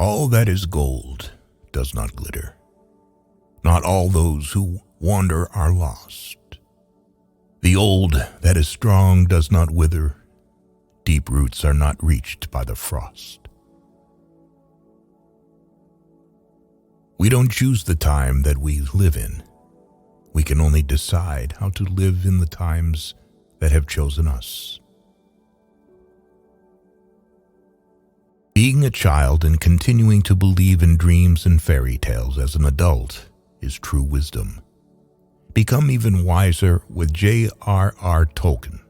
all that is gold does not glitter. Not all those who wander are lost. The old that is strong does not wither. Deep roots are not reached by the frost. We don't choose the time that we live in. We can only decide how to live in the times that have chosen us. Being a child and continuing to believe in dreams and fairy tales as an adult is true wisdom. Become even wiser with J.R.R. Tolkien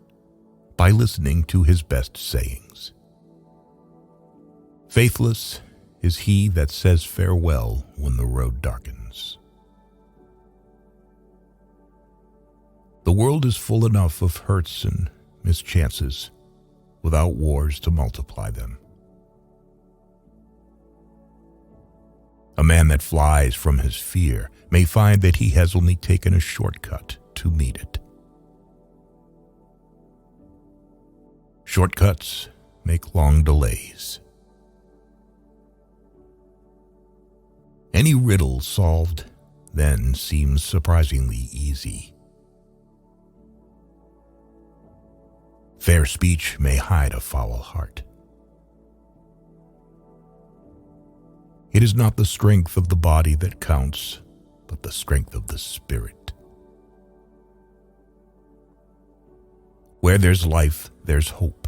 by listening to his best sayings. Faithless is he that says farewell when the road darkens. The world is full enough of hurts and mischances without wars to multiply them. A man that flies from his fear may find that he has only taken a shortcut to meet it. Shortcuts make long delays. Any riddle solved then seems surprisingly easy. Fair speech may hide a foul heart. It is not the strength of the body that counts, but the strength of the spirit. Where there's life, there's hope.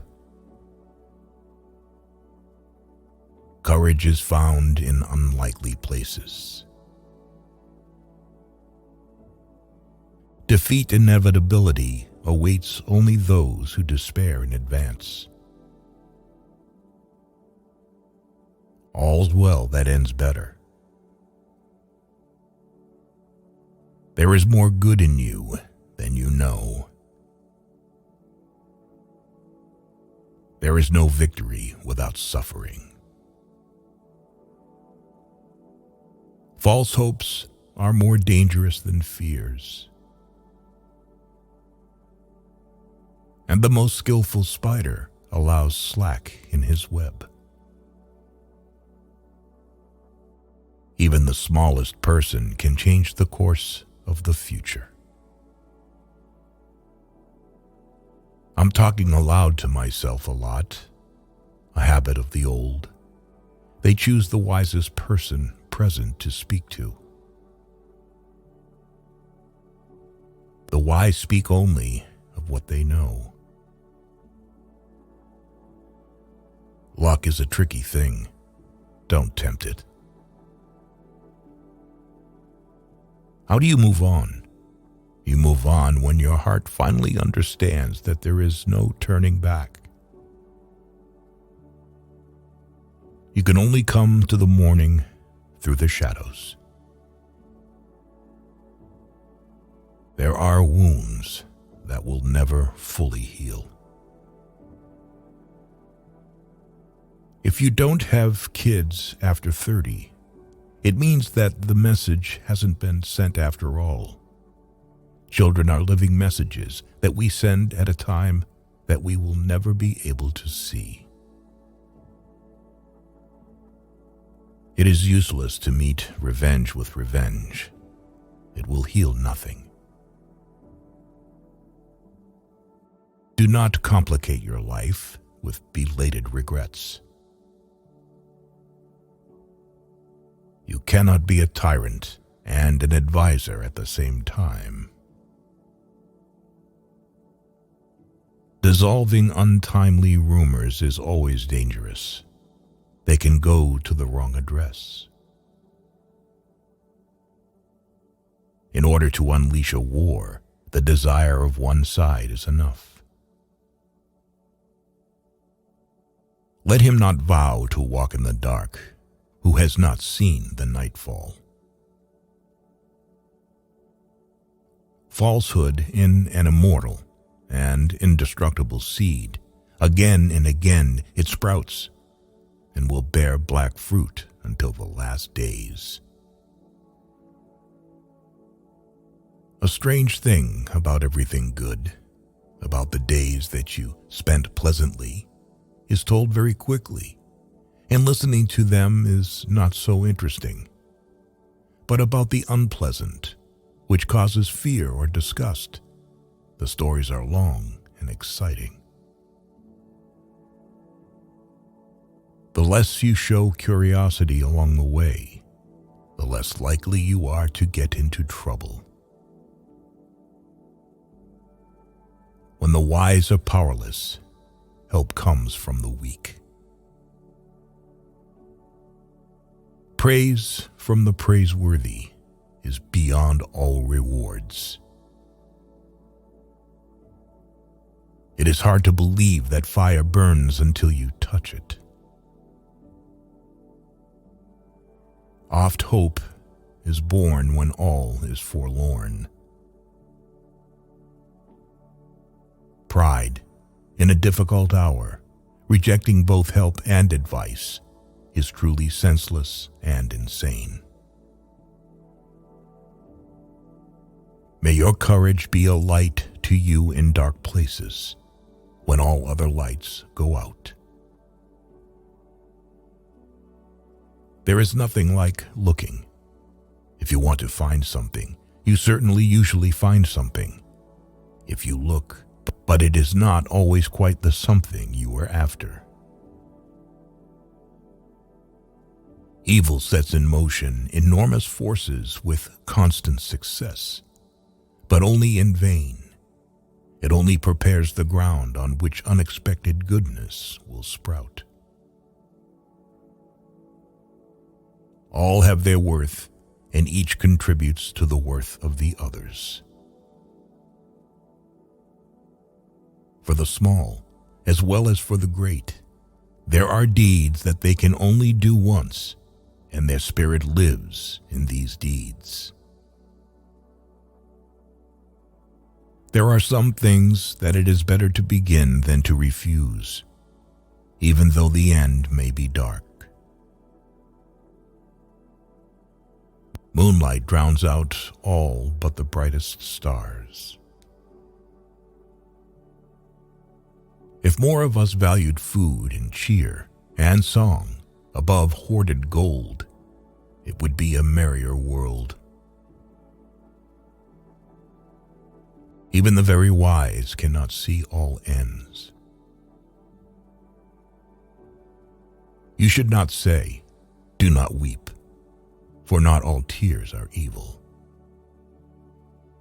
Courage is found in unlikely places. Defeat inevitability awaits only those who despair in advance. All's well that ends better. There is more good in you than you know. There is no victory without suffering. False hopes are more dangerous than fears. And the most skillful spider allows slack in his web. Even the smallest person can change the course of the future. I'm talking aloud to myself a lot, a habit of the old. They choose the wisest person present to speak to. The wise speak only of what they know. Luck is a tricky thing. Don't tempt it. How do you move on? You move on when your heart finally understands that there is no turning back. You can only come to the morning through the shadows. There are wounds that will never fully heal. If you don't have kids after 30, it means that the message hasn't been sent after all. Children are living messages that we send at a time that we will never be able to see. It is useless to meet revenge with revenge. It will heal nothing. Do not complicate your life with belated regrets. You cannot be a tyrant and an advisor at the same time. Dissolving untimely rumors is always dangerous. They can go to the wrong address. In order to unleash a war, the desire of one side is enough. Let him not vow to walk in the dark who has not seen the nightfall. Falsehood in an immortal and indestructible seed, again and again it sprouts and will bear black fruit until the last days. A strange thing about everything good, about the days that you spent pleasantly, is told very quickly, and listening to them is not so interesting. But about the unpleasant, which causes fear or disgust, the stories are long and exciting. The less you show curiosity along the way, the less likely you are to get into trouble. When the wise are powerless, help comes from the weak. Praise from the praiseworthy is beyond all rewards. It is hard to believe that fire burns until you touch it. Oft hope is born when all is forlorn. Pride, in a difficult hour, rejecting both help and advice, is truly senseless and insane. May your courage be a light to you in dark places, when all other lights go out. There is nothing like looking. If you want to find something, you certainly usually find something. If you look, but it is not always quite the something you were after. Evil sets in motion enormous forces with constant success, but only in vain. It only prepares the ground on which unexpected goodness will sprout. All have their worth, and each contributes to the worth of the others. For the small, as well as for the great, there are deeds that they can only do once, and their spirit lives in these deeds. There are some things that it is better to begin than to refuse, even though the end may be dark. Moonlight drowns out all but the brightest stars. If more of us valued food and cheer and song above hoarded gold, it would be a merrier world. Even the very wise cannot see all ends. You should not say, "Do not weep," for not all tears are evil.